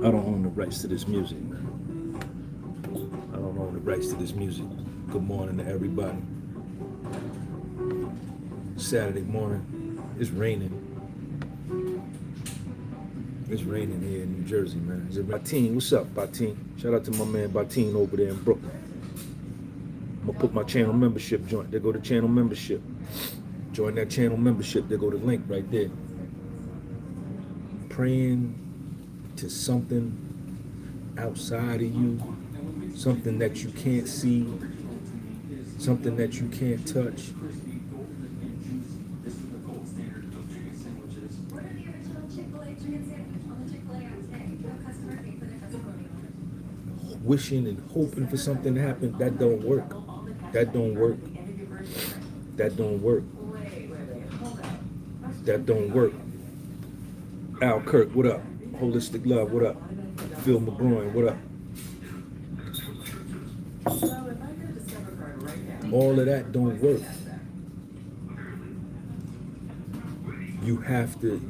I don't own the rights to this music, man. I don't own the rights to this music. Good morning to everybody. Saturday morning. It's raining. It's raining here in New Jersey, man. Is it Bateen? What's up, Bateen? Shout out to my man Bateen over there in Brooklyn. I'm gonna put my channel membership joint. There go the channel membership. Join that channel membership. There go the link right there. Praying to something outside of you, something that you can't see, something that you can't touch. Wishing and hoping for something to happen, that don't work. That don't work. That don't work. That don't work. Al Kirk, what up? Holistic Love, what up? Phil McGroin, what up? All of that don't work. You have to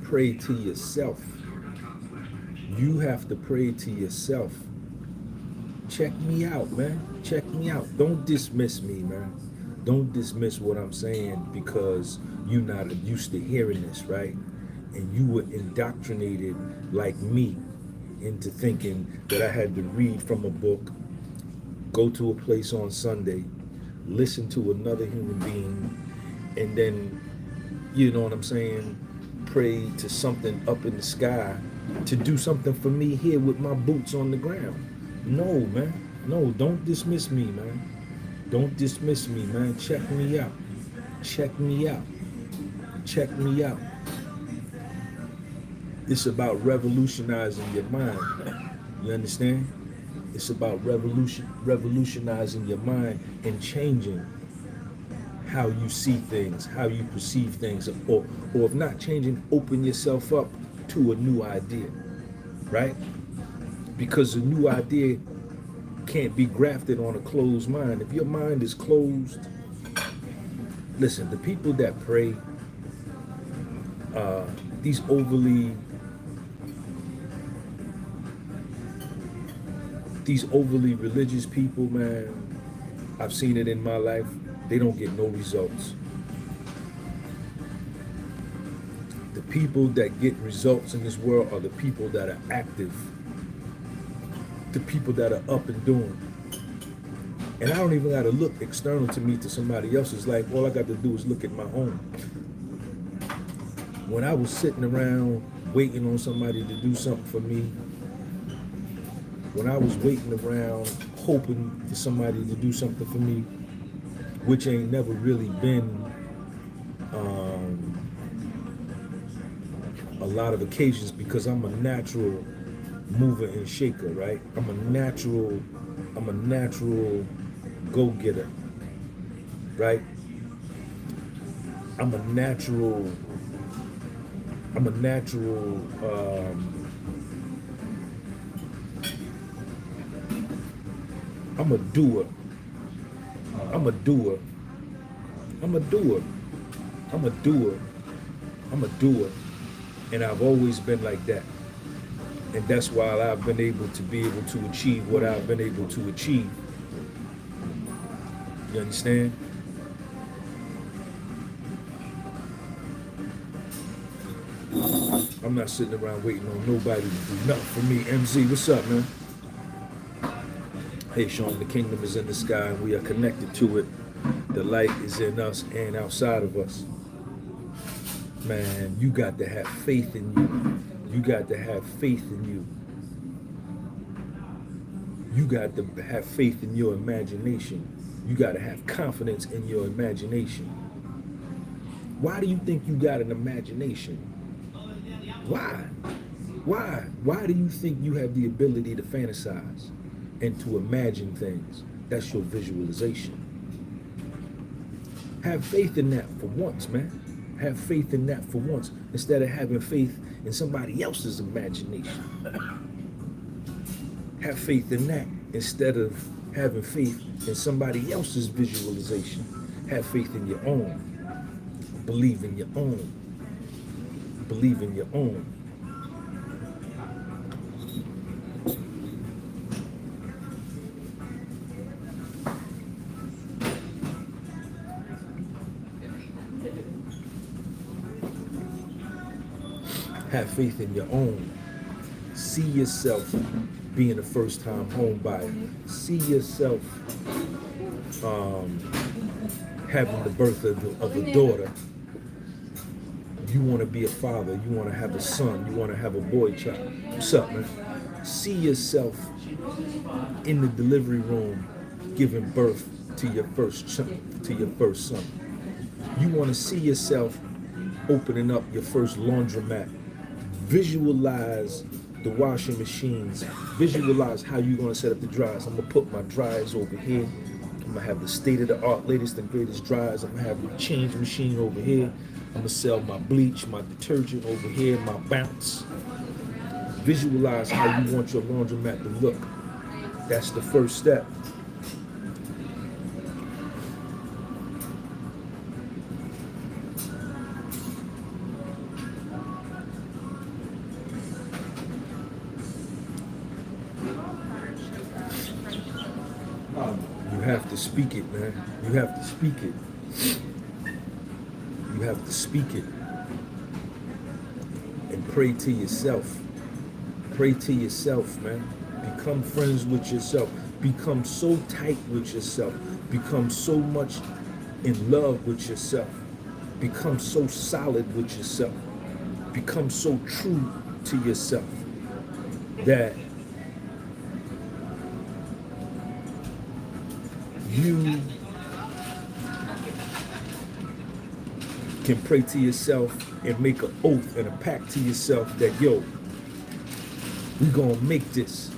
pray to yourself. You have to pray to yourself. Check me out, man. Check me out. Don't dismiss me, man. Don't dismiss what I'm saying because you're not used to hearing this, right? And you were indoctrinated like me into thinking that I had to read from a book, go to a place on Sunday, listen to another human being, and then, you know what I'm saying, pray to something up in the sky to do something for me here with my boots on the ground. No, man. No, don't dismiss me, man. Don't dismiss me, man. Check me out. Check me out. Check me out. It's about revolutionizing your mind. You understand? It's about revolutionizing your mind and changing how you see things, how you perceive things, or if not changing, open yourself up to a new idea, right? Because a new idea can't be grafted on a closed mind. If your mind is closed, listen, the people that pray, these overly religious people, man, I've seen it in my life, they don't get no results. The people that get results in this world are the people that are active, the people that are up and doing. And I don't even got to look external to me to somebody else's life. All I got to do is look at my own. When I was sitting around waiting on somebody to do something for me, when I was waiting around hoping for somebody to do something for me, which ain't never really been a lot of occasions, because I'm a natural mover and shaker, right? I'm a natural go-getter, right? I'm a natural I'm a doer. I'm a doer. I'm a doer. I'm a doer. I'm a doer. And I've always been like that. And that's why I've been able to achieve what I've been able to achieve. You understand? I'm not sitting around waiting on nobody to do nothing for me. MZ, what's up, man? Hey, Sean, the kingdom is in the sky and we are connected to it. The light is in us and outside of us. Man, you got to have faith in you. You got to have faith in you. You got to have faith in your imagination. You got to have confidence in your imagination. Why do you think you got an imagination? Why? Why? Why do you think you have the ability to fantasize and to imagine things? That's your visualization. Have faith in that for once, man. Have faith in that for once, instead of having faith in somebody else's imagination. Have faith in that instead of having faith in somebody else's visualization. Have faith in your own. Believe in your own. Believe in your own. Have faith in your own. See yourself being a first-time home buyer. See yourself having the birth of a daughter. You want to be a father. You want to have a son. You want to have a boy child. What's up, man? See yourself in the delivery room giving birth to your first son. You want to see yourself opening up your first laundromat. Visualize the washing machines. Visualize how you're going to set up the dryers. I'm going to put my dryers over here. I'm going to have the state-of-the-art, latest and greatest dryers. I'm going to have the change machine over here. I'm going to sell my bleach, my detergent over here, my bounce. Visualize how you want your laundromat to look. That's the first step. You have to speak it, man. You have to speak it. You have to speak it. And pray to yourself. Pray to yourself, man. Become friends with yourself. Become so tight with yourself. Become so much in love with yourself. Become so solid with yourself. Become so true to yourself that you can pray to yourself and make an oath and a pact to yourself that, yo, we gonna make this.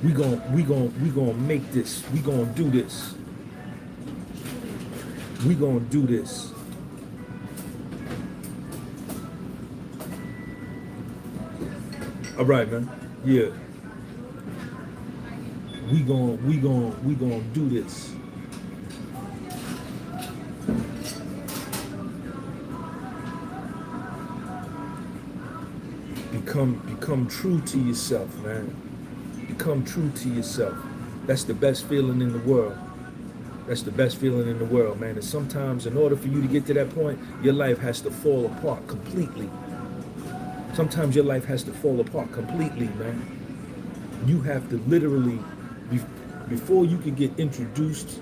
We gonna make this. We gonna do this. We gonna do this. All right, man. Yeah. We gonna do this. Become true to yourself, man. Become true to yourself. That's the best feeling in the world. That's the best feeling in the world, man. And sometimes in order for you to get to that point, your life has to fall apart completely. Sometimes your life has to fall apart completely, man. You have to literally, before you can get introduced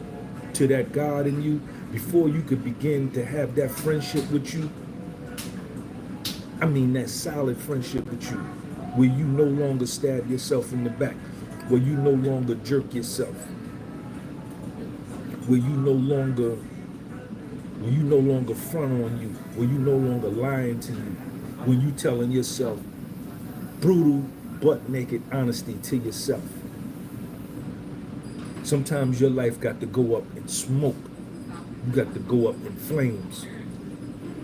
to that God in you, before you could begin to have that friendship with you, I mean that solid friendship with you, where you no longer stab yourself in the back, where you no longer jerk yourself, where you no longer front on you, where you no longer lying to you, when you telling yourself brutal, butt naked honesty to yourself. Sometimes your life got to go up in smoke. You got to go up in flames.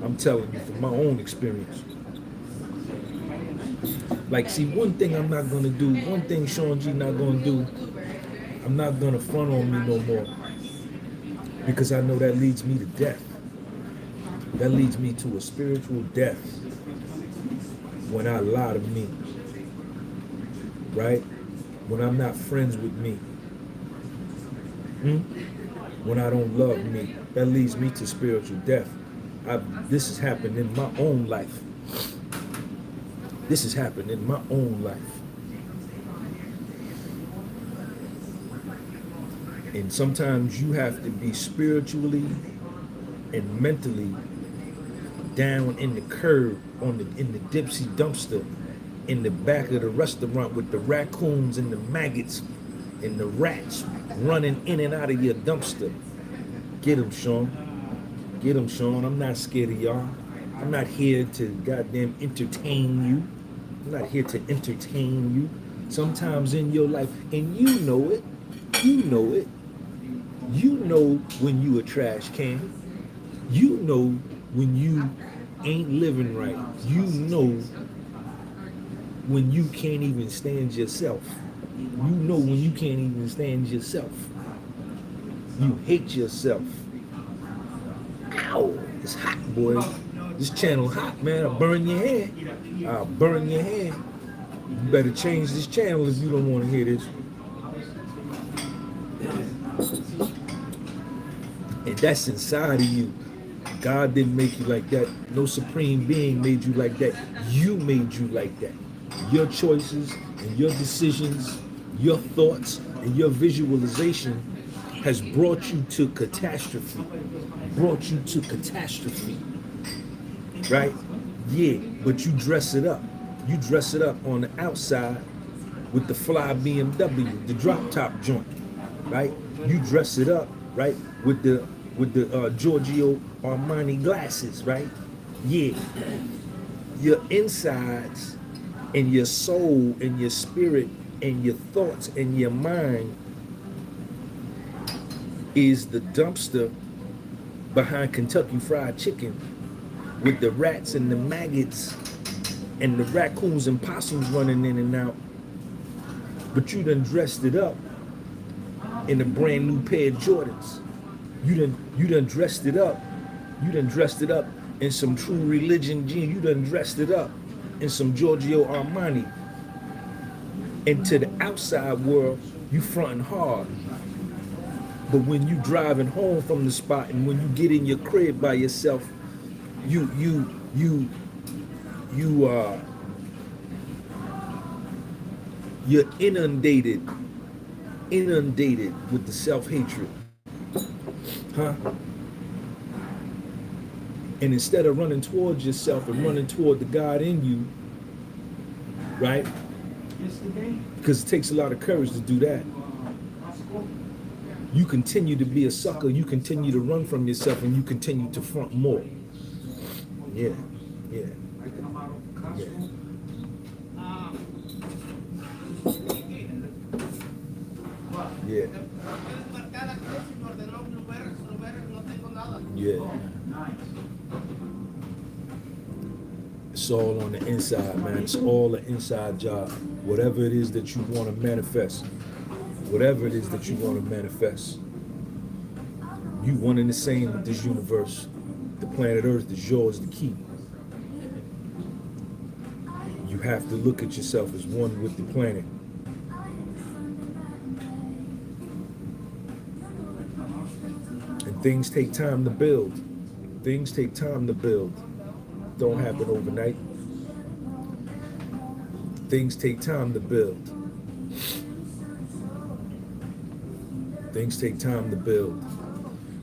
I'm telling you from my own experience. Like, see, one thing I'm not gonna do, one thing Sean G not gonna do, I'm not gonna front on me no more. Because I know that leads me to death. That leads me to a spiritual death when I lie to me. Right? When I'm not friends with me. When I don't love me. That leads me to spiritual death. This has happened in my own life. This has happened in my own life. And sometimes you have to be spiritually and mentally down in the curb, in the dipsy dumpster, in the back of the restaurant with the raccoons and the maggots and the rats running in and out of your dumpster. Get them, Sean. Get them, Sean. I'm not scared of y'all. I'm not here to goddamn entertain you. I'm not here to entertain you. Sometimes in your life, and you know it, you know it. You know when you a trash can. You know when you ain't living right. You know when you can't even stand yourself. You know when you can't even stand yourself. You hate yourself. Ow, it's hot, boy. This channel hot, man. I'll burn your hair. I'll burn your hair. You better change this channel if you don't want to hear this. And that's inside of you. God didn't make you like that. No supreme being made you like that. You made you like that. Your choices and your decisions, your thoughts and your visualization has brought you to catastrophe. Brought you to catastrophe. Right? Yeah, but you dress it up. You dress it up on the outside with the fly BMW, the drop top joint, right? You dress it up, right, with the Giorgio Armani glasses, right? Yeah, your insides and your soul and your spirit and your thoughts and your mind is the dumpster behind Kentucky Fried Chicken with the rats and the maggots and the raccoons and possums running in and out. But you done dressed it up in a brand new pair of Jordans. You done dressed it up. You done dressed it up in some True Religion jeans. You done dressed it up in some Giorgio Armani. And to the outside world, you fronting hard. But when you driving home from the spot and when you get in your crib by yourself, you're inundated with the self-hatred, huh? And instead of running towards yourself and running toward the God in you, right? Because it takes a lot of courage to do that. You continue to be a sucker, you continue to run from yourself, and you continue to front more. Yeah. It's all on the inside, man. It's all an inside job. Whatever it is that you want to manifest. Whatever it is that you want to manifest. You one and the same with this universe. The planet Earth is yours to keep. You have to look at yourself as one with the planet. And things take time to build. Things take time to build. Don't happen overnight. Things take time to build. Things take time to build.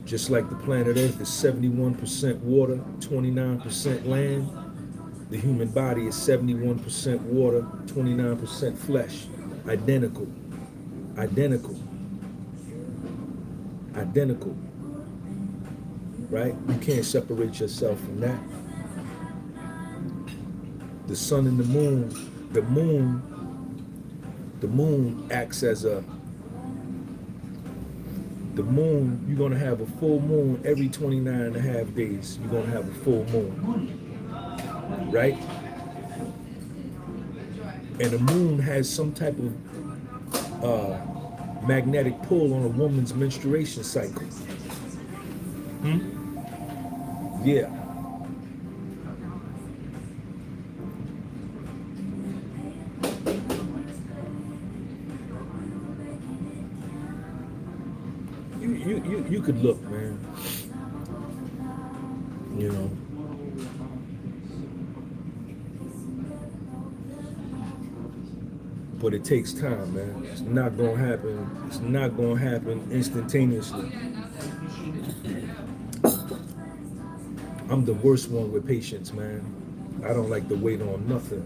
Just like the planet Earth is 71% water, 29% land, the human body is 71% water, 29% flesh. Identical. Right? You can't separate yourself from that. The sun and the moon acts as a, the moon, you're gonna have a full moon every 29 and a half days. You're gonna have a full moon, right? And the moon has some type of magnetic pull on a woman's menstruation cycle. Yeah. You could look, man. You know. But it takes time, man. It's not gonna happen. It's not gonna happen instantaneously. I'm the worst one with patience, man. I don't like to wait on nothing.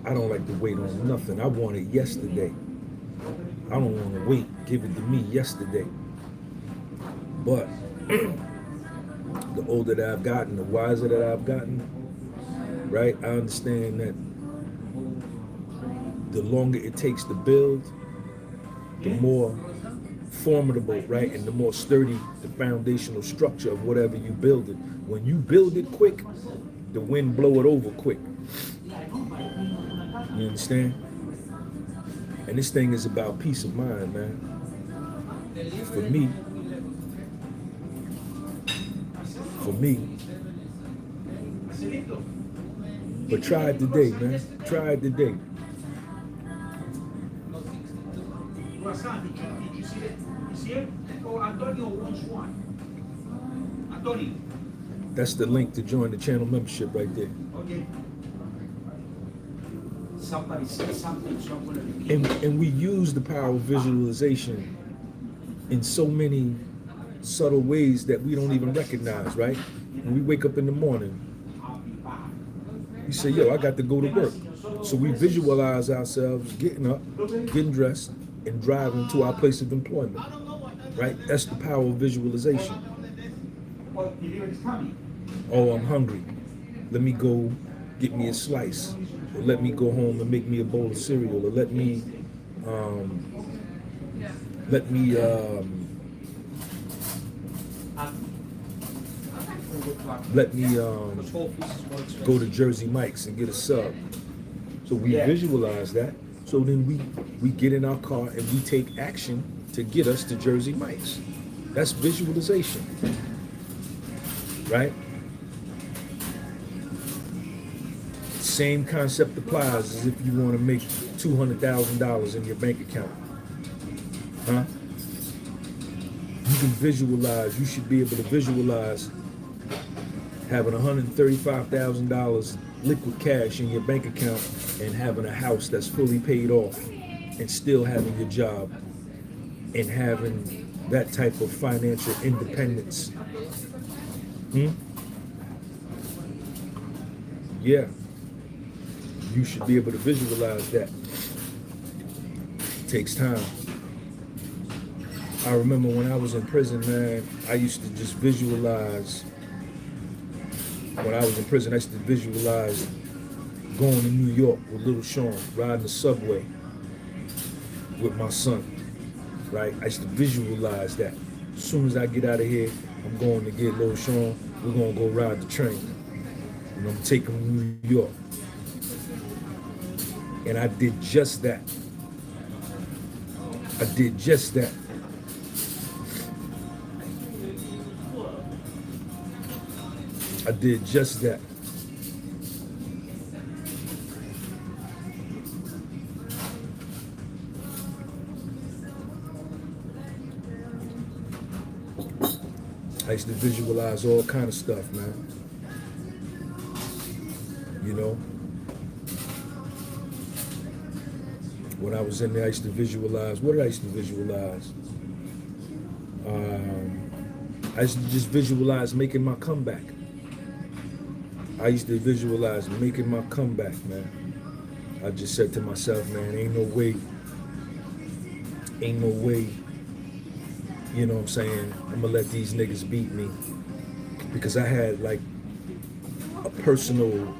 I don't like to wait on nothing. I want it yesterday. I don't want to wait. Give it to me yesterday. But the older that I've gotten, the wiser that I've gotten, right? I understand that the longer it takes to build, the more formidable, right? And the more sturdy the foundational structure of whatever you build it. When you build it quick, the wind blow it over quick. You understand? And this thing is about peace of mind, man. For me. But try it today, man. Try it today. Did you see it? You see it? Oh, Antonio wants one. Antonio. That's the link to join the channel membership right there. Okay. Somebody said something, so I'm gonna repeat. And we use the power of visualization in so many subtle ways that we don't even recognize, right? When we wake up in the morning, we say, yo, I got to go to work. So we visualize ourselves getting up, getting dressed, and driving to our place of employment, right? That's the power of visualization. Oh, I'm hungry. Let me go get me a slice. Or let me go home and make me a bowl of cereal. Or let me go to Jersey Mike's and get a sub. So we visualize that. So then we get in our car and we take action to get us to Jersey Mike's. That's visualization, right? Same concept applies as if you want to make $200,000 in your bank account. Huh? You can visualize, you should be able to visualize having $135,000 liquid cash in your bank account and having a house that's fully paid off and still having your job and having that type of financial independence. Yeah. You should be able to visualize that. It takes time. I remember when I was in prison, man, I used to just visualize. When I was in prison, I used to visualize going to New York with little Sean, riding the subway with my son, right? I used to visualize that. As soon as I get out of here, I'm going to get little Sean. We're going to go ride the train. And I'm taking him to New York. And I did just that. I did just that. I did just that. I used to visualize all kind of stuff, man. You know? When I was in there, I used to visualize. What did I used to visualize? I used to just visualize making my comeback. I used to visualize making my comeback, man. I just said to myself, man, ain't no way, you know what I'm saying, I'm gonna let these niggas beat me. Because I had like a personal,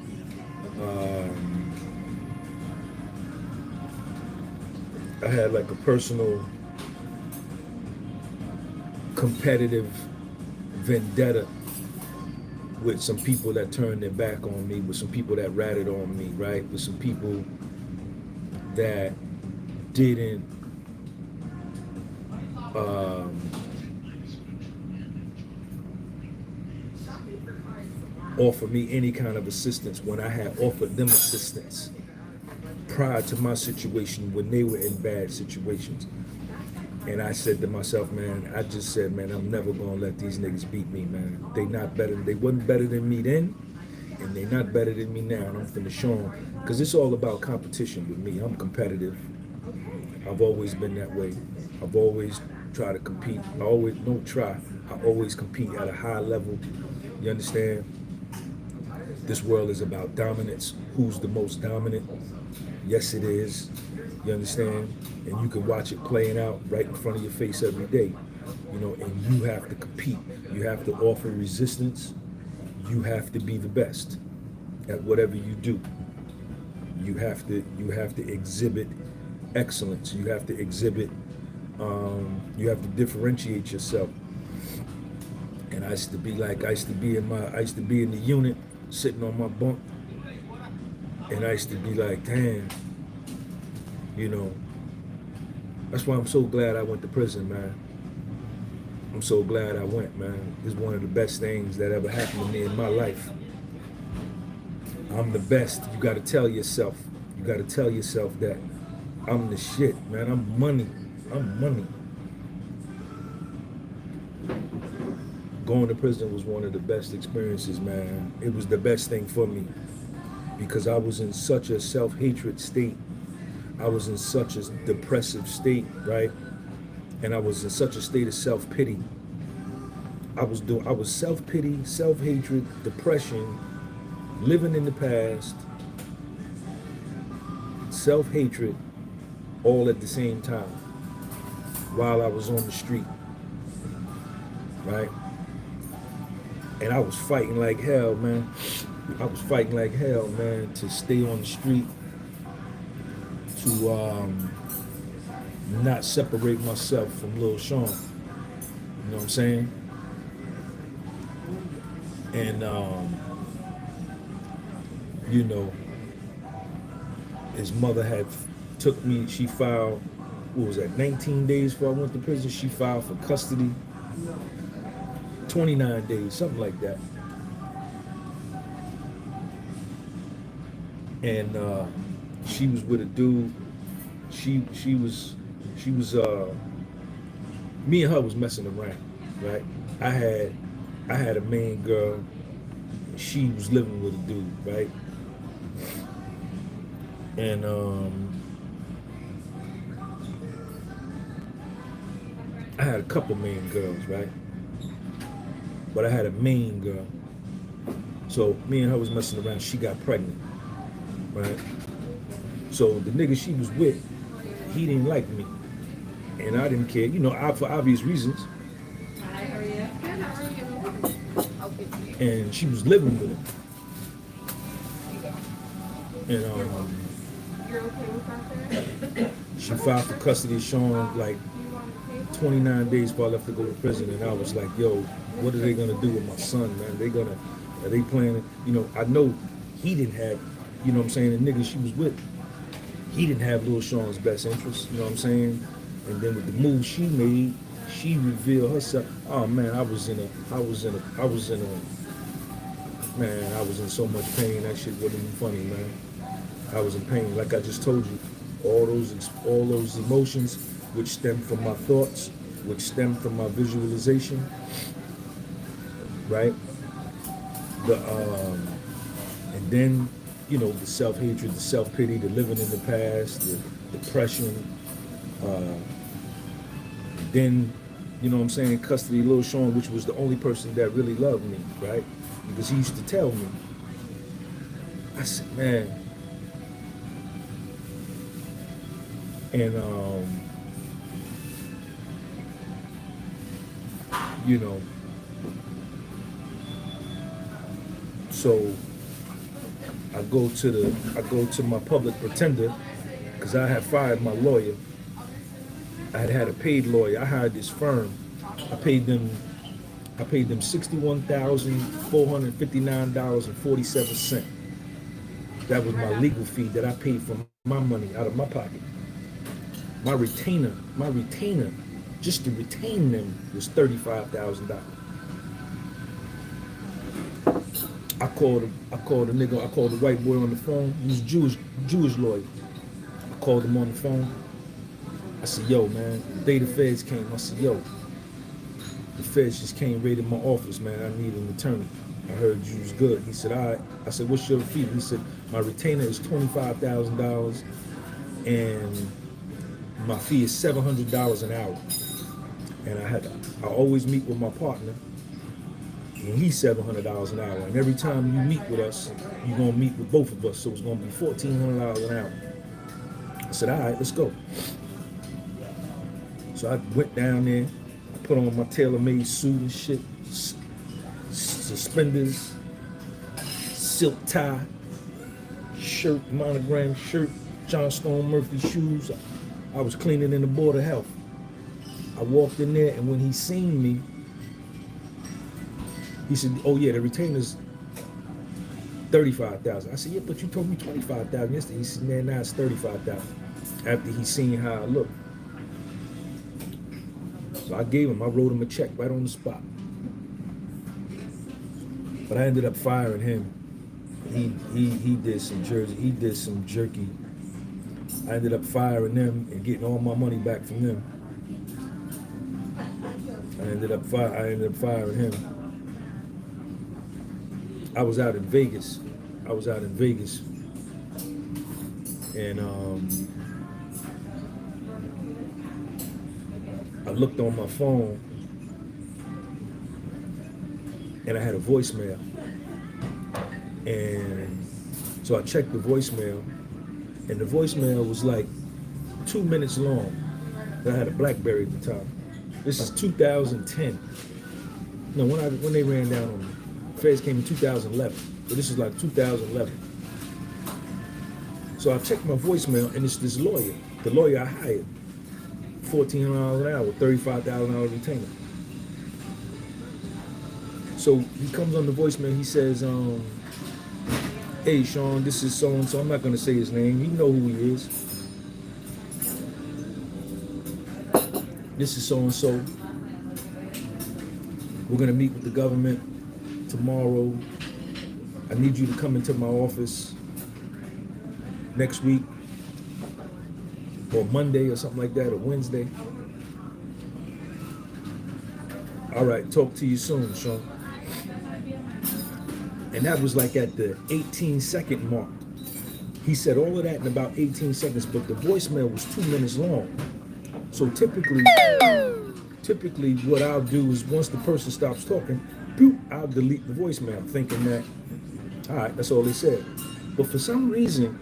competitive vendetta with some people that turned their back on me, with some people that ratted on me, right? With some people that didn't offer me any kind of assistance when I had offered them assistance prior to my situation when they were in bad situations. And I said to myself, man, I just said, man, I'm never gonna let these niggas beat me, man. They wasn't better than me then, and they not better than me now, and I'm finna show them. Because it's all about competition with me. I'm competitive. I've always been that way. I've always tried to compete. I always compete at a high level. You understand? This world is about dominance. Who's the most dominant? Yes, it is. You understand? And you can watch it playing out right in front of your face every day. You know, and you have to compete. You have to offer resistance. You have to be the best at whatever you do. You have to exhibit excellence. You have to exhibit, you have to differentiate yourself. And I used to be in the unit, sitting on my bunk, and I used to be like, damn, you know, that's why I'm so glad I went to prison, man. I'm so glad I went, man. It's one of the best things that ever happened to me in my life. I'm the best. You gotta tell yourself. You gotta tell yourself that I'm the shit, man. I'm money. going to prison was one of the best experiences, man. It was the best thing for me because I was in such a self-hatred state. I was in such a depressive state, right? And I was in such a state of self-pity. I was self-pity, self-hatred, depression, living in the past, self-hatred, all at the same time while I was on the street, right? And I was fighting like hell, man. I was fighting like hell, man, to stay on the street, to not separate myself from Lil Sean. You know what I'm saying? And you know, his mother had took me, she filed, what was that, 19 days before I went to prison, she filed for custody, 29 days, something like that. And she was with a dude, she was, me and her was messing around, right? I had a main girl, she was living with a dude, right? And I had a couple main girls, right? But I had a main girl. So me and her was messing around, she got pregnant, right? So the nigga she was with, he didn't like me. And I didn't care, you know, for obvious reasons. Hi, how are you? Good, how are you? And she was living with him. And You're okay with that? she filed for custody of Sean like 29 days before I left to go to prison, and I was like, yo, what are they gonna do with my son, man? Are they planning, you know, I know he didn't have, you know what I'm saying, the nigga she was with, he didn't have Lil Sean's best interest, you know what I'm saying? And then with the move she made, she revealed herself. Oh man, I was in so much pain, that shit wasn't even funny, man. I was in pain, like I just told you. All those emotions, which stem from my thoughts, which stem from my visualization, right? And then, you know, the self-hatred, the self-pity, the living in the past, the depression. Then, you know what I'm saying, custody of Lil Sean, which was the only person that really loved me, right? Because he used to tell me, I said, man, and you know, so I go to my public pretender because I had fired my lawyer. I had a paid lawyer. I hired this firm. I paid them $61,459.47. That was my legal fee that I paid for my money out of my pocket. My retainer, just to retain them was $35,000. I called the white boy on the phone. He was Jewish lawyer. I called him on the phone. I said, yo, man, the day the feds came, I said, yo, the feds just came, raided my office, man. I need an attorney. I heard you was good. He said, all right. I said, what's your fee? He said, my retainer is $25,000 and my fee is $700 an hour. And I always meet with my partner, and he's $700 an hour. And every time you meet with us, you're gonna meet with both of us. So it's gonna be $1,400 an hour. I said, all right, let's go. So I went down there, I put on my tailor-made suit and shit, suspenders, silk tie, shirt, monogram shirt, John Stone Murphy shoes. I was cleaning in the Board of Health. I walked in there, and when he seen me, he said, oh yeah, the retainer's $35,000. I said, yeah, but you told me $25,000 yesterday. He said, man, now it's $35,000. After he seen how I looked. So I wrote him a check right on the spot. But I ended up firing him. He did some jerky. I ended up firing them and getting all my money back from them. I ended up firing him. I was out in Vegas. And I looked on my phone and I had a voicemail. And so I checked the voicemail, and the voicemail was like 2 minutes long. I had a BlackBerry at the time. This is 2010. No, when they ran down on me. Feds came in 2011. So this is like 2011. So I checked my voicemail, and it's this lawyer, the lawyer I hired, $1,400 an hour, $35,000 retainer. So he comes on the voicemail. He says, "Hey, Sean, this is so and so. I'm not gonna say his name. You know who he is. This is so and so. We're gonna meet with the government tomorrow. I need you to come into my office next week, or Monday or something like that, or Wednesday. All right, talk to you soon, Sean." And that was like at the 18-second mark. He said all of that in about 18 seconds, but the voicemail was 2 minutes long. So typically what I'll do is once the person stops talking, I'll delete the voicemail, thinking that, all right, that's all they said. But for some reason,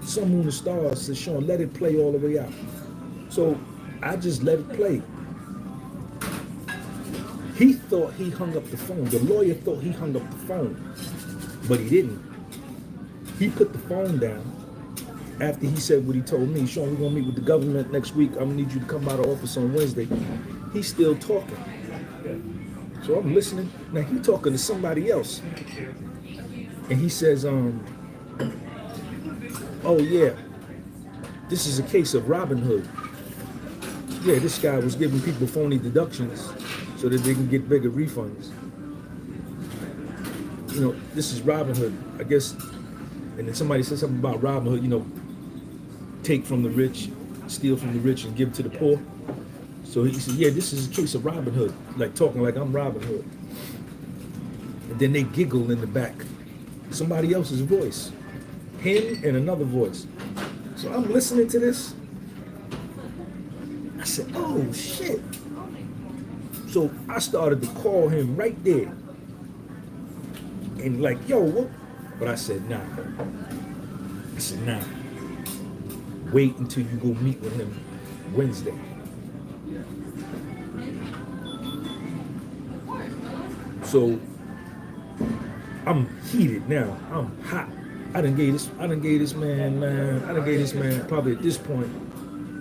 Sun, Moon, and Stars said, "Sean, let it play all the way out." So I just let it play. He thought he hung up the phone. The lawyer thought he hung up the phone, but he didn't. He put the phone down after he said what he told me. "Sean, we're gonna meet with the government next week. I'm gonna need you to come out of office on Wednesday." He's still talking. So I'm listening. Now he's talking to somebody else. And he says, "Oh yeah, this is a case of Robin Hood. Yeah, this guy was giving people phony deductions so that they can get bigger refunds. You know, this is Robin Hood, I guess." And then somebody said something about Robin Hood, you know, take from the rich, steal from the rich, and give to the poor. So he said, "Yeah, this is a case of Robin Hood," like talking like I'm Robin Hood. And then they giggle in the back. Somebody else's voice, him and another voice. So I'm listening to this. I said, "Oh shit." So I started to call him right there. And like, "Yo, what?" But I said, "Nah." I said, "Nah. Wait until you go meet with him Wednesday." So I'm heated now. I'm hot. I done gave this man probably at this point.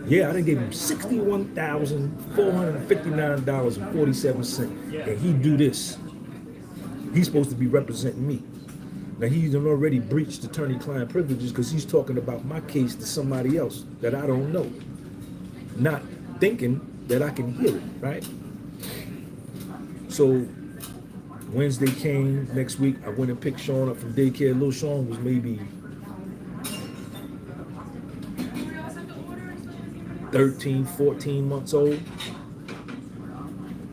Yeah, I done gave him $61,459.47. And he do this. He's supposed to be representing me. Now he's already breached attorney-client privileges because he's talking about my case to somebody else that I don't know. Not thinking that I can hear it, right? So Wednesday came, next week I went and picked Sean up from daycare. Little Sean was maybe 13, 14 months old.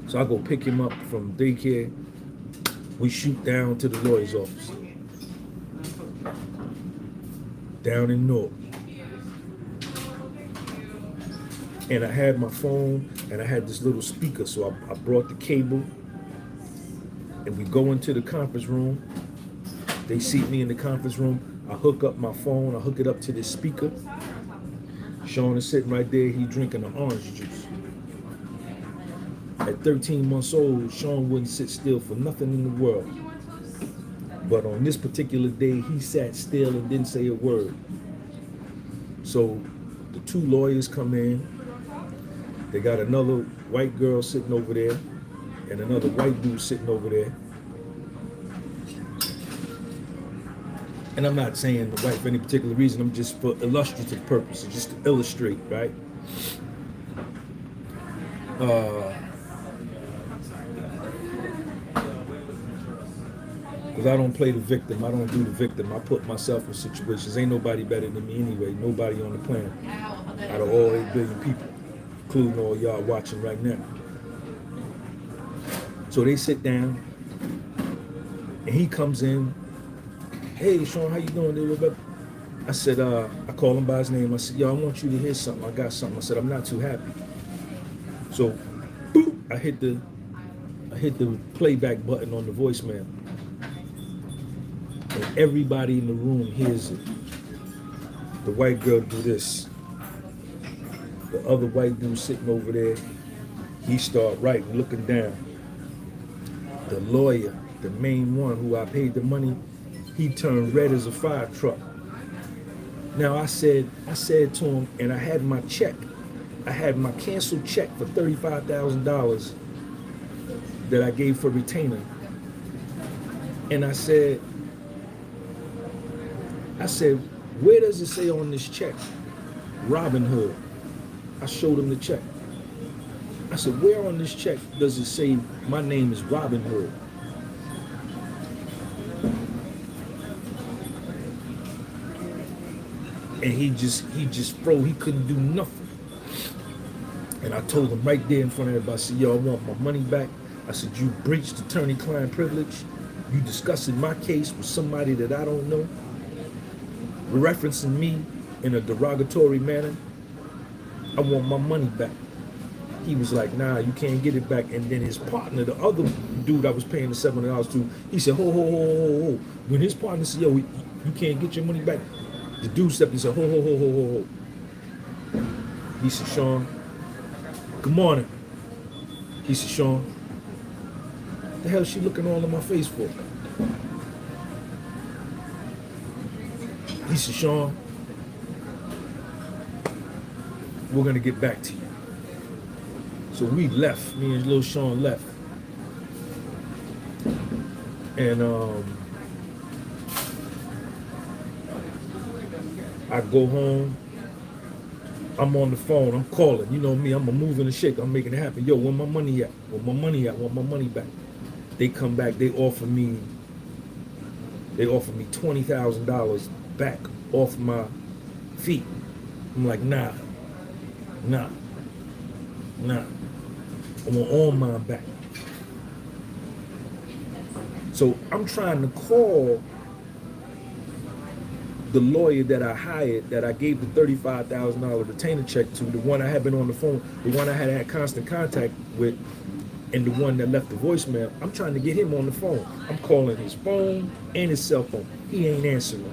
So I go pick him up from daycare. We shoot down to the lawyer's office. Down in North. And I had my phone and I had this little speaker. So I brought the cable and we go into the conference room. They seat me in the conference room. I hook up my phone. I hook it up to this speaker. Sean is sitting right there. He's drinking an orange juice. At 13 months old, Sean wouldn't sit still for nothing in the world. But on this particular day, he sat still and didn't say a word. So the two lawyers come in. They got another white girl sitting over there and another white dude sitting over there. And I'm not saying the white for any particular reason. I'm just for illustrative purposes, just to illustrate, right? Because I don't play the victim. I don't do the victim. I put myself in situations. Ain't nobody better than me anyway. Nobody on the planet out of all 8 billion people, including all y'all watching right now. So they sit down And he comes in, hey, Sean, how you doing? I said, I called him by his name. I said, yo, I want you to hear something. I got something. I said, I'm not too happy. So, boop, I hit the playback button on the voicemail. And everybody in the room hears it. The white girl do this. The other white dude sitting over there, he start writing, looking down. The lawyer, the main one who I paid the money, he turned red as a fire truck. Now I said to him, and I had my check. I had my canceled check for $35,000 that I gave for retainer. And I said, where does it say on this check, Robin Hood? I showed him the check. I said, where on this check does it say my name is Robin Hood? And he just froze. He couldn't do nothing. And I told him right there in front of everybody, I said, yo, I want my money back. I said, you breached attorney-client privilege. You discussing my case with somebody that I don't know, referencing me in a derogatory manner. I want my money back. He was like, nah, you can't get it back. And then his partner, the other dude I was paying the $700 to, he said, ho. When his partner said, yo, you can't get your money back, the dude stepped and said, ho. He said, Sean, good morning. He said, Sean, what the hell is she looking all in my face for? He said, Sean, we're gonna get back to you. So we left, me and little Sean left. And I go home, I'm on the phone, I'm calling, you know me, I'm a move and a shake, I'm making it happen. Yo, where my money at? Where my money at? I want my money back. They come back, they offer me $20,000 back off my feet. I'm like, nah. I want all mine back. So I'm trying to call the lawyer that I hired, that I gave the $35,000 retainer check to, the one I had been on the phone, the one I had constant contact with, and the one that left the voicemail. I'm trying to get him on the phone. I'm calling his phone and his cell phone. He ain't answering.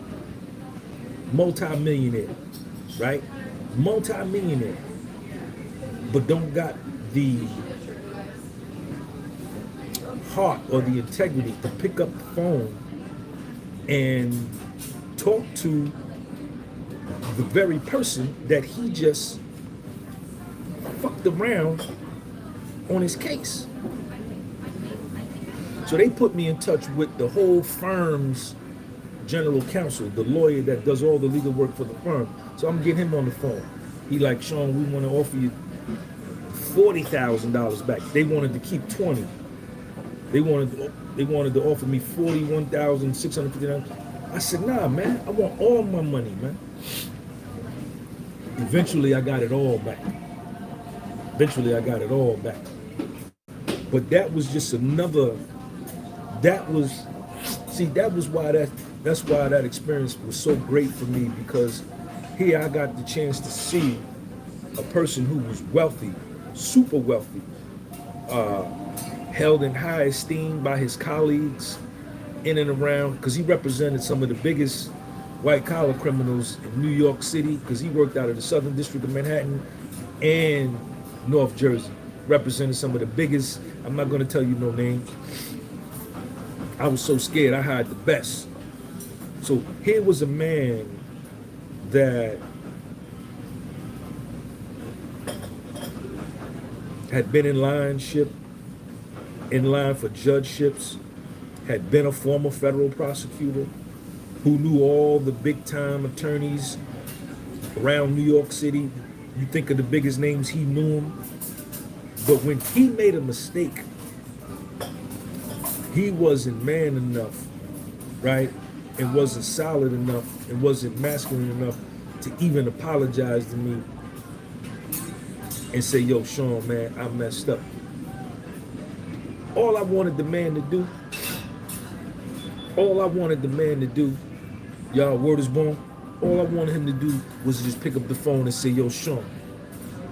Multi-millionaire, right? Multi-millionaire, but don't got the heart or the integrity to pick up the phone and talk to the very person that he just fucked around on his case. So they put me in touch with the whole firm's general counsel, the lawyer that does all the legal work for the firm. So I'm getting him on the phone. He like, Sean, we want to offer you $40,000 back. They wanted to keep 20. They wanted to offer me $41,650. I said, nah, man, I want all my money, man. Eventually, I got it all back. But that was just another. That's why that experience was so great for me, because here I got the chance to see a person who was wealthy, super wealthy, held in high esteem by his colleagues in and around, because he represented some of the biggest white collar criminals in New York City, because he worked out of the Southern District of Manhattan and North Jersey, represented some of the biggest. I'm not going to tell you no names. I was so scared, I hired the best. So here was a man that had been in line for judgeships, had been a former federal prosecutor, who knew all the big time attorneys around New York City. You think of the biggest names, he knew them. But when he made a mistake, he wasn't man enough, right? And wasn't solid enough, and wasn't masculine enough to even apologize to me and say, yo, Sean, man, I messed up. All I wanted the man to do All I wanted the man to do, y'all, word is born. All I wanted him to do was just pick up the phone and say, yo, Sean,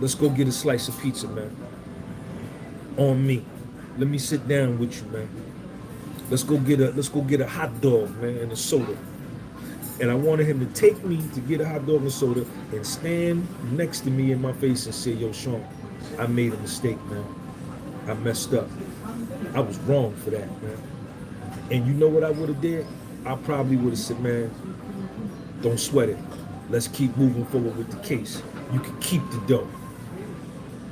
let's go get a slice of pizza, man. On me. Let me sit down with you, man. Let's go get a hot dog, man, and a soda. And I wanted him to take me to get a hot dog and soda and stand next to me in my face and say, yo, Sean, I made a mistake, man. I messed up. I was wrong for that, man. And you know what I would have did? I probably would have said, man, don't sweat it. Let's keep moving forward with the case. You can keep the dough.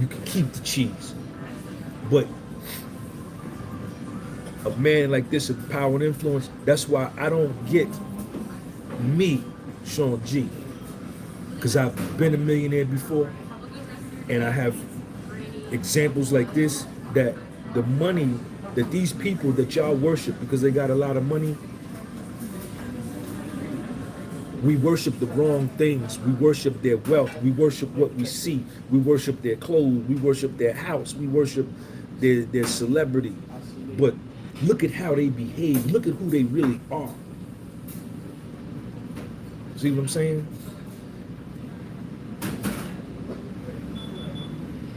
You can keep the cheese. But a man like this of power and influence, that's why I don't get me, Sean G. Because I've been a millionaire before, and I have examples like this, that the money that these people that y'all worship because they got a lot of money, we worship the wrong things. We worship their wealth. We worship what we see. We worship their clothes. We worship their house. We worship their celebrity. But look at how they behave. Look at who they really are. See what I'm saying?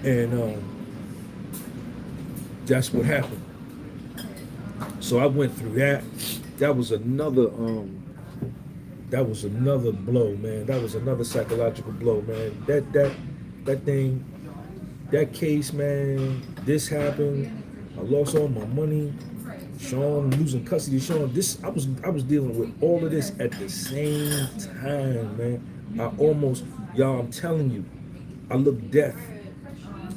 And that's what happened. So I went through that. That was another blow, man. That was another psychological blow, man. That thing, that case, man, this happened. I lost all my money. Sean losing custody of Sean. I was dealing with all of this at the same time, man. Y'all, I'm telling you, I looked death.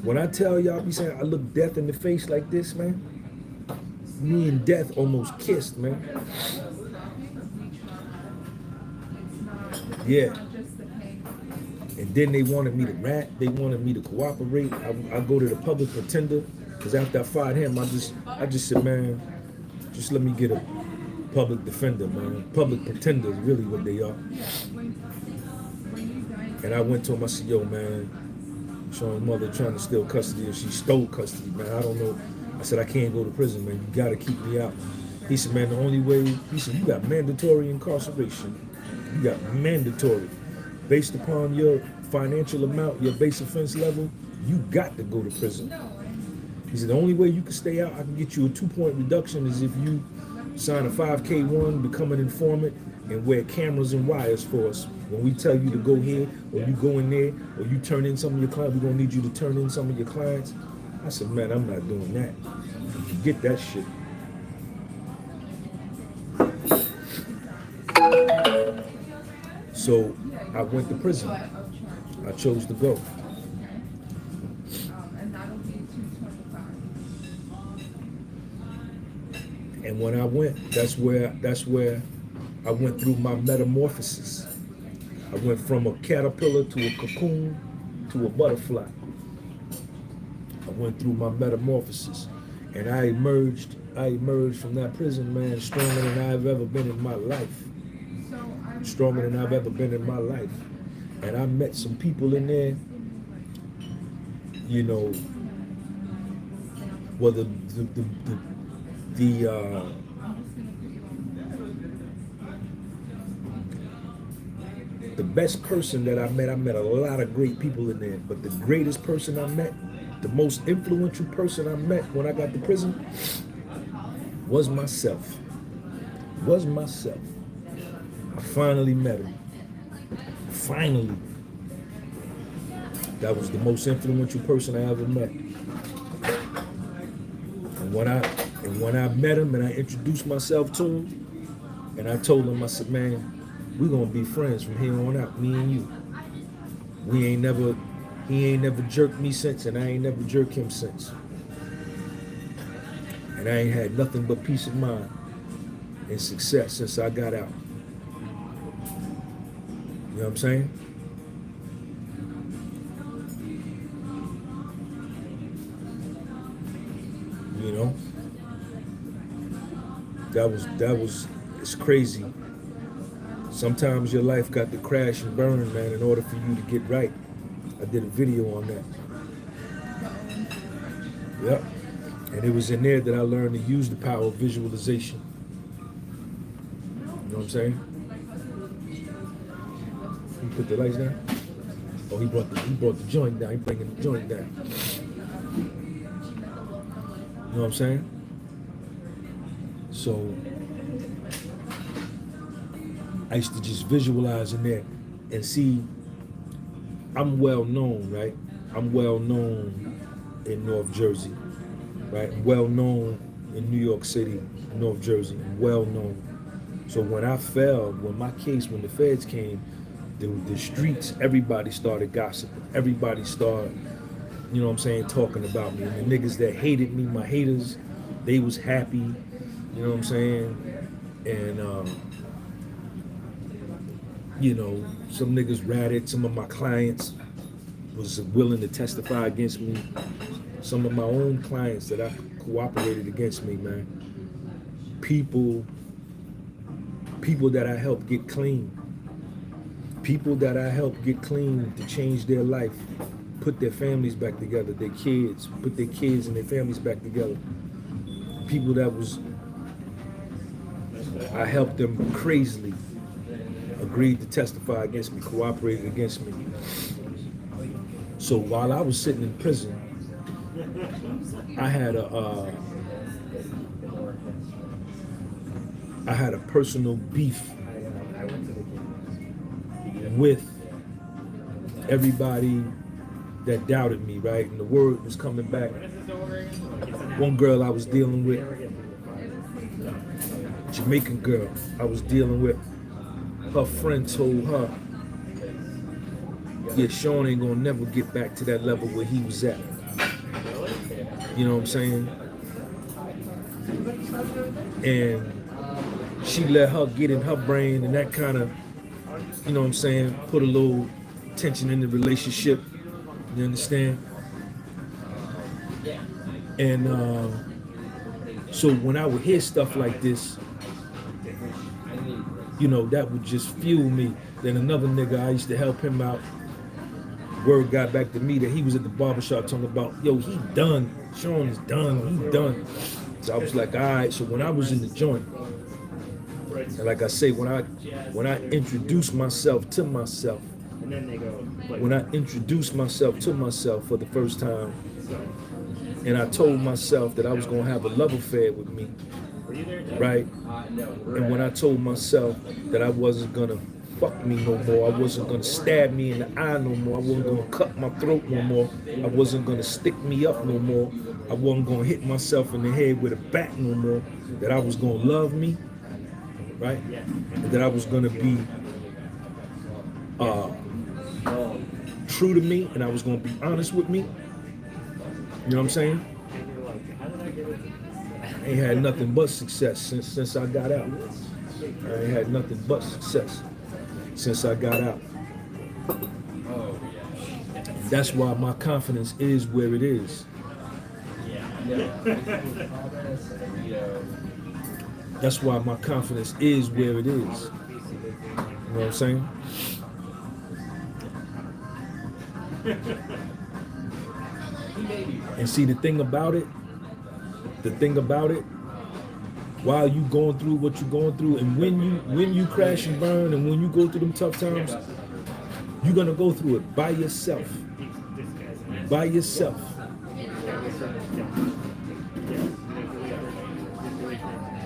When I tell y'all, I be saying I look death in the face like this, man. Me and death almost kissed, man. Yeah. And then they wanted me to rap. They wanted me to cooperate. I go to the public pretender, because after I fired him, I just said, man, just let me get a public defender, man. Public pretender is really what they are. And I went to him, I said, yo, man, Sean's mother trying to steal custody, and she stole custody, man. I don't know. I said, I can't go to prison, man. You gotta keep me out. He said, man, the only way, he said, you got mandatory incarceration. You got mandatory. Based upon your financial amount, your base offense level, you got to go to prison. He said, the only way you can stay out, I can get you a 2-point reduction is if you sign a 5K1, become an informant, and wear cameras and wires for us. When we tell you to go here, or you go in there, or you turn in some of your clients, we're gonna need you to turn in some of your clients. I said, man, I'm not doing that. Forget that shit. So I went to prison. I chose to go. And when I went, that's where I went through my metamorphosis. I went from a caterpillar to a cocoon to a butterfly. I went through my metamorphosis, and I emerged from that prison, man, stronger than I've ever been in my life. Stronger than I've ever been in my life. And I met some people in there, you know, well, the best person that I met a lot of great people in there, but the greatest person I met, the most influential person I met when I got to prison was myself. I finally met him. Finally. That was the most influential person I ever met. And when I met him and I introduced myself to him, and I told him, I said, man, we're gonna be friends from here on out, me and you. He ain't never jerked me since, and I ain't never jerked him since. And I ain't had nothing but peace of mind and success since I got out. You know what I'm saying? You know? That was, it's crazy. Sometimes your life got to crash and burn, man, in order for you to get right. I did a video on that. Yep. And it was in there that I learned to use the power of visualization. know what I'm saying? He put the lights down. Oh, he brought the joint down. He bringing the joint down. You know what I'm saying? So I used to just visualize in there and see. I'm well known, right? I'm well known in North Jersey, right? I'm well known in New York City, North Jersey. I'm well known. So when I fell, when the feds came, the streets, everybody started gossiping. Everybody started, you know what I'm saying, talking about me. And the niggas that hated me, my haters, they was happy, you know what I'm saying? And, you know, some niggas ratted. Some of my clients was willing to testify against me. Some of my own clients that I cooperated against me, man. People that I helped get clean. People that I helped get clean to change their life, put their families back together, their kids, put their kids and their families back together. People that I helped them crazily, agreed to testify against me, cooperated against me. So while I was sitting in prison, I had a personal beef with everybody that doubted me, right? And the word was coming back. One girl I was dealing with, Jamaican girl I was dealing with, her friend told her, yeah, Sean ain't gonna never get back to that level where he was at. You know what I'm saying? And she let her get in her brain, and that kind of, you know what I'm saying, put a little tension in the relationship. You understand? And so when I would hear stuff like this, you know, that would just fuel me. Then another nigga, I used to help him out. Word got back to me that he was at the barbershop talking about, yo, he done. Sean is done. He done. So I was like, all right. So when I was in the joint, and like I say, when I introduced myself to myself, when I introduced myself to myself for the first time, and I told myself that I was gonna have a love affair with me, right? And when I told myself that I wasn't gonna fuck me no more, I wasn't gonna stab me in the eye no more, I wasn't gonna cut my throat no more, I wasn't gonna stick me up no more, I wasn't gonna hit myself in the head with a bat no more, that I was gonna love me, right? And that I was gonna be true to me, and I was gonna be honest with me. You know what I'm saying? I ain't had nothing but success since I got out. I ain't had nothing but success since I got out. That's why my confidence is where it is. That's why my confidence is where it is. You know what I'm saying? And see, the thing about it, while you going through what you're going through, and when you crash and burn, and when you go through them tough times, you're gonna go through it by yourself. By yourself.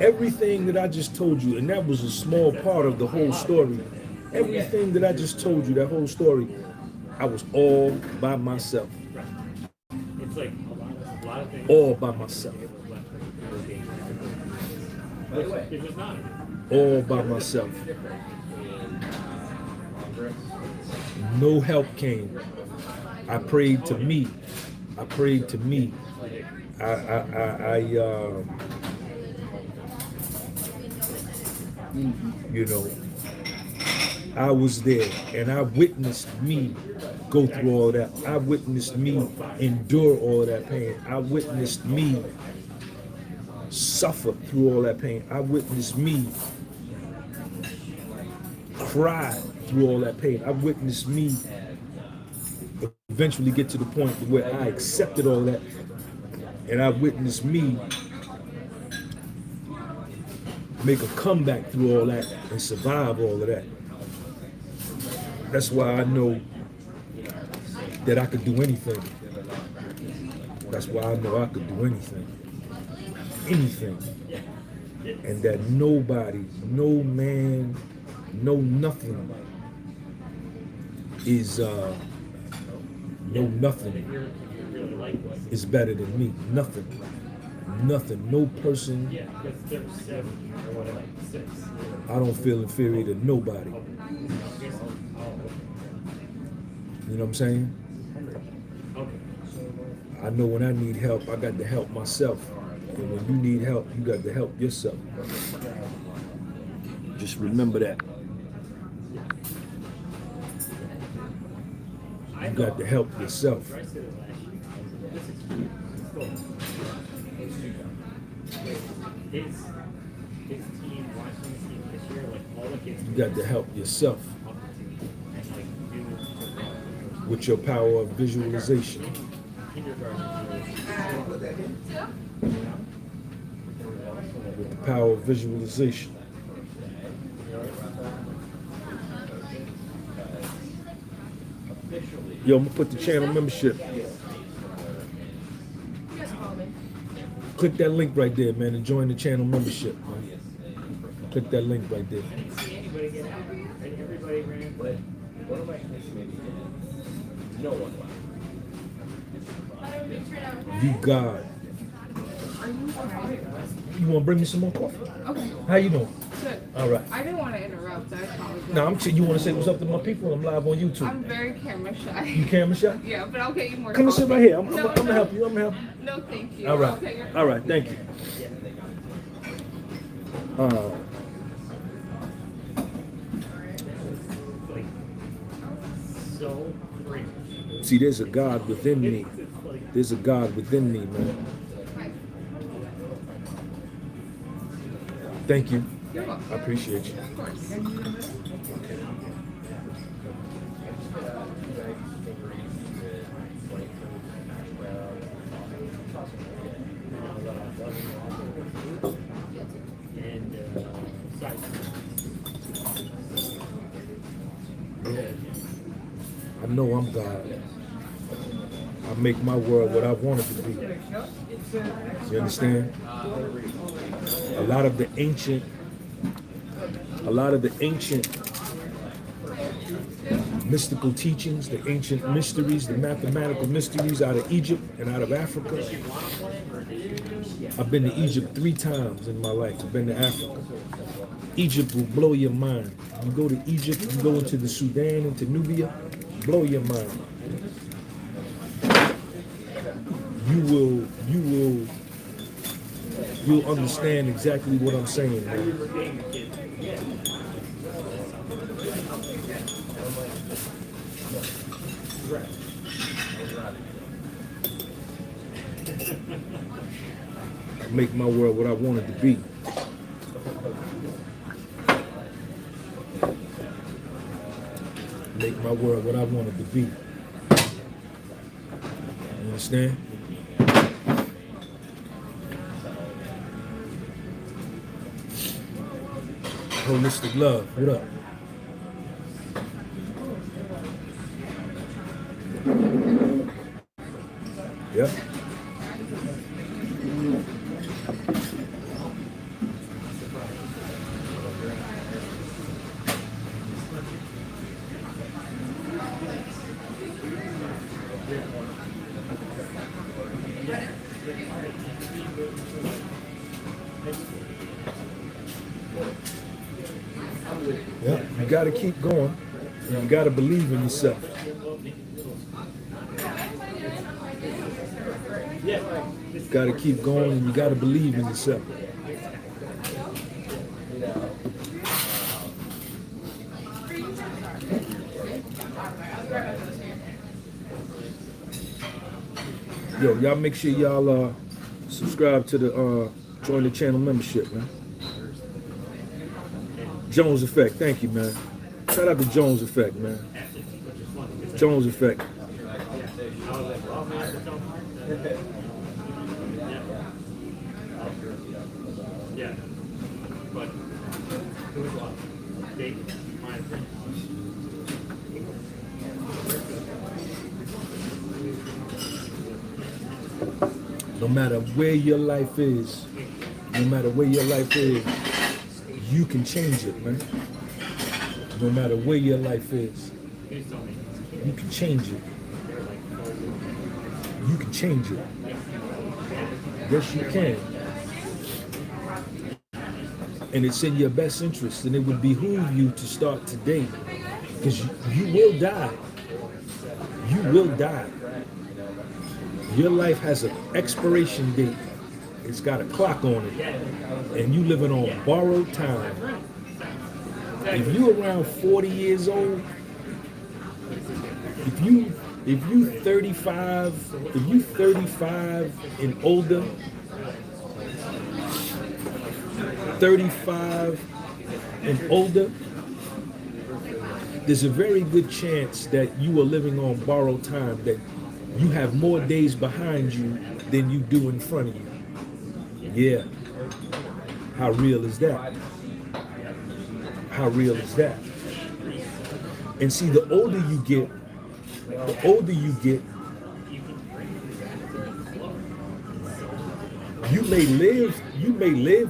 Everything that I just told you, and that was a small part of the whole story. Everything that I just told you, that whole story, I was all by myself. All by myself. All by myself. No help came. I prayed to me. You know, I was there, and I witnessed me go through all that. I witnessed me endure all of that pain. I witnessed me suffer through all that pain. I witnessed me cry through all that pain. I witnessed me eventually get to the point where I accepted all that, and I witnessed me make a comeback through all that and survive all of that. That's why I know that I could do anything. That's why I know I could do anything. Anything. And that nobody, no man, no nothing is no nothing is better than me. Nothing. Nothing. No person. I don't feel inferior to nobody. You know what I'm saying? I know when I need help, I got to help myself. And when you need help, you got to help yourself. Just remember that. You got to help yourself. You got to help yourself with your power of visualization. With the power of visualization. Yo, I'm gonna put the channel membership. Click that link right there, man, and join the channel membership, man. Click that link right there. You God. You want to bring me some more coffee? Okay. How you doing? Good. All right. I didn't want to interrupt. I apologize. Now I'm saying you want to say what's up to my people. I'm live on YouTube. I'm very camera shy. You camera shy? Yeah, but I'll get you more. Come and sit coffee. right here. I'm No, gonna help you. I'm gonna help you. No, thank you. All right. Okay, you're All right. Thank you. See, there's a God within me. There's a God within me, man. Thank you. You're welcome. I appreciate you. Of course. I know I'm God. I make my world what I want it to be. You understand? A lot of the ancient mystical teachings, the ancient mysteries, the mathematical mysteries out of Egypt and out of Africa. I've been to Egypt 3 times in my life. I've been to Africa. Egypt will blow your mind. You go to Egypt, you go into the Sudan, into Nubia, blow your mind. You'll understand exactly what I'm saying, man. I make my world what I want it to be. Make my world what I want it to be. You understand? Holistic love. What up? Yeah. Yeah, you got to keep going. And you got to believe in yourself. You got to keep going and you got to believe in yourself. Yo, y'all make sure y'all subscribe to the join the channel membership, man. Jones Effect, thank you, man. Shout out to Jones Effect, man. Jones Effect. Yeah, but No matter where your life is, no matter where your life is, you can change it, man. No matter where your life is, you can change it. You can change it. Yes, you can. And it's in your best interest, and it would behoove you to start today, because you will die. You will die. Your life has an expiration date. It's got a clock on it, and you living on borrowed time. If you around 40 years old, if you 35 and older, 35 and older, there's a very good chance that you are living on borrowed time, that you have more days behind you than you do in front of you. Yeah. How real is that? How real is that? And see, the older you get, you may live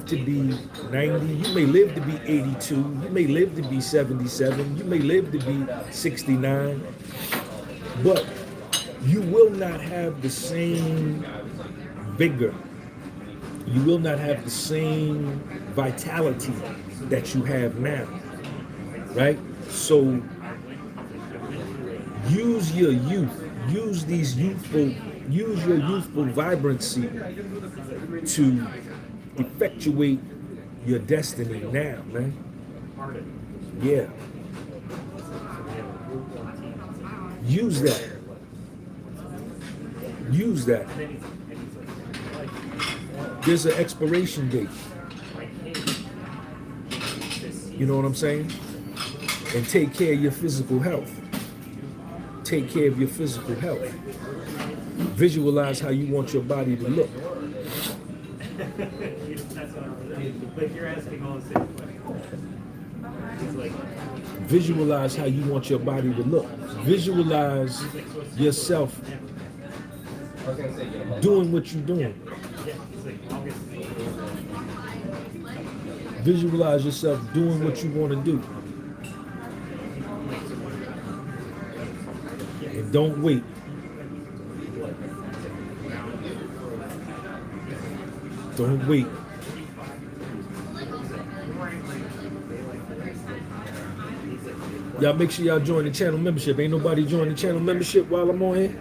to be 90, you may live to be 82, you may live to be 77, you may live to be 69, but you will not have the same vigor. You will not have the same vitality that you have now, right? So use your youth, use your youthful vibrancy to effectuate your destiny now, man. Yeah. Use that. Use that. There's an expiration date. You know what I'm saying? And take care of your physical health. Take care of your physical health. Visualize how you want your body to look. Visualize how you want your body to look. Visualize yourself doing what you're doing. Visualize yourself doing what you want to do. And don't wait. Don't wait. Y'all make sure y'all join the channel membership. Ain't nobody join the channel membership while I'm on here?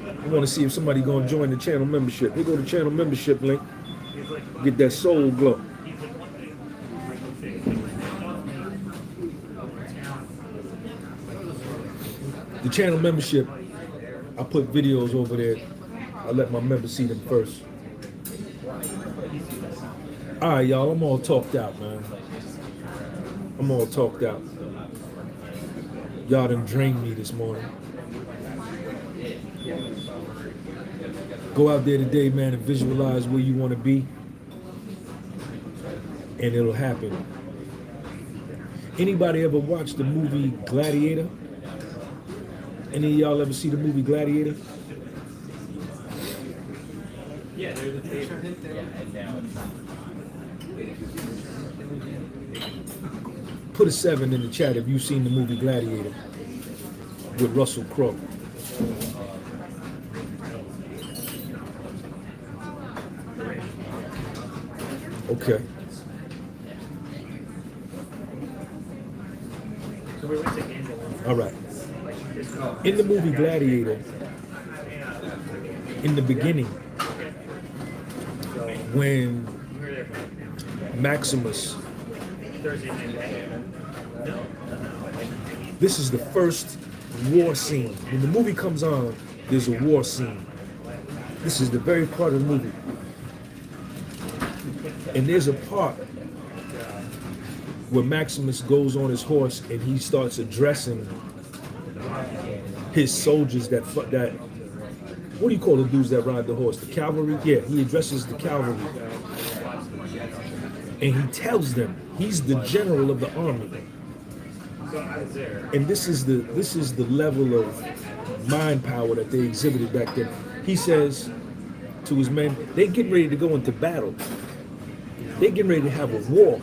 I want to see if somebody gonna join the channel membership. Here go the channel membership link. Get that soul glow. The channel membership, I put videos over there. I let my members see them first. All right, y'all, I'm all talked out, man. I'm all talked out. Y'all done drained me this morning. Go out there today, man, and visualize where you want to be, and it'll happen. Anybody ever watched the movie Gladiator? Any of y'all ever see the movie Gladiator? Yeah, there's a picture. Put a 7 in the chat if you've seen the movie Gladiator with Russell Crowe. Okay. All right. In the movie Gladiator, in the beginning, when Maximus, this is the first war scene. When the movie comes on, there's a war scene. This is the very part of the movie. And there's a part where Maximus goes on his horse and he starts addressing his soldiers that what do you call the dudes that ride the horse? The cavalry? Yeah, he addresses the cavalry. And he tells them, He's the general of the army. So I was there. And this is the level of mind power that they exhibited back then. He says to his men, they getting ready to go into battle. They getting ready to have a war.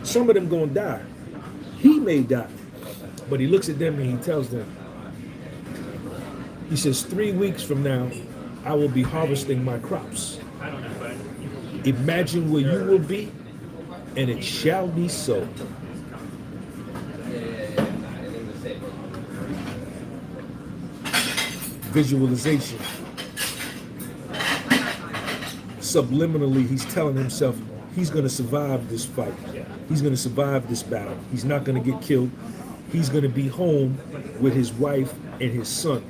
Some of them gonna die. He may die. But he looks at them and he tells them, he says, 3 weeks from now, I will be harvesting my crops. I don't know, but Imagine where you will be, and it shall be so. Visualization. Subliminally, he's telling himself he's going to survive this fight. He's going to survive this battle. He's not going to get killed. He's going to be home with his wife and his son.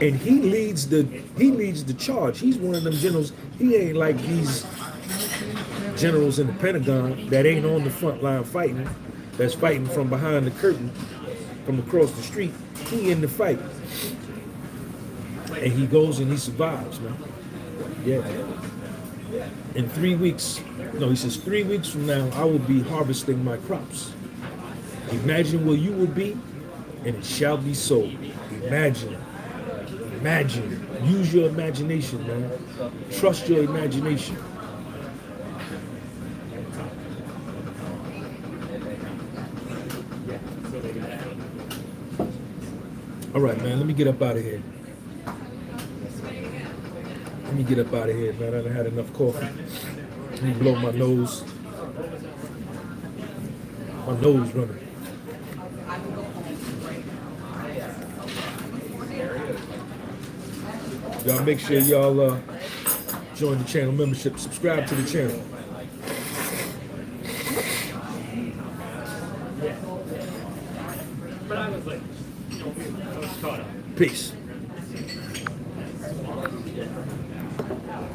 And he leads the charge. He's one of them generals. He ain't like these generals in the Pentagon that ain't on the front line fighting, that's fighting from behind the curtain, from across the street. He in the fight. And he goes and he survives, man. Yeah. In 3 weeks, no, he says 3 weeks from now, I will be harvesting my crops. Imagine where you will be, and it shall be so. Imagine. Imagine. Use your imagination, man. Trust your imagination. All right, man, let me get up out of here. Let me get up out of here, man. I done had enough coffee. Let me blow my nose. My nose running. Y'all make sure y'all join the channel membership. Subscribe to the channel. but I was like, I was caught up. Peace.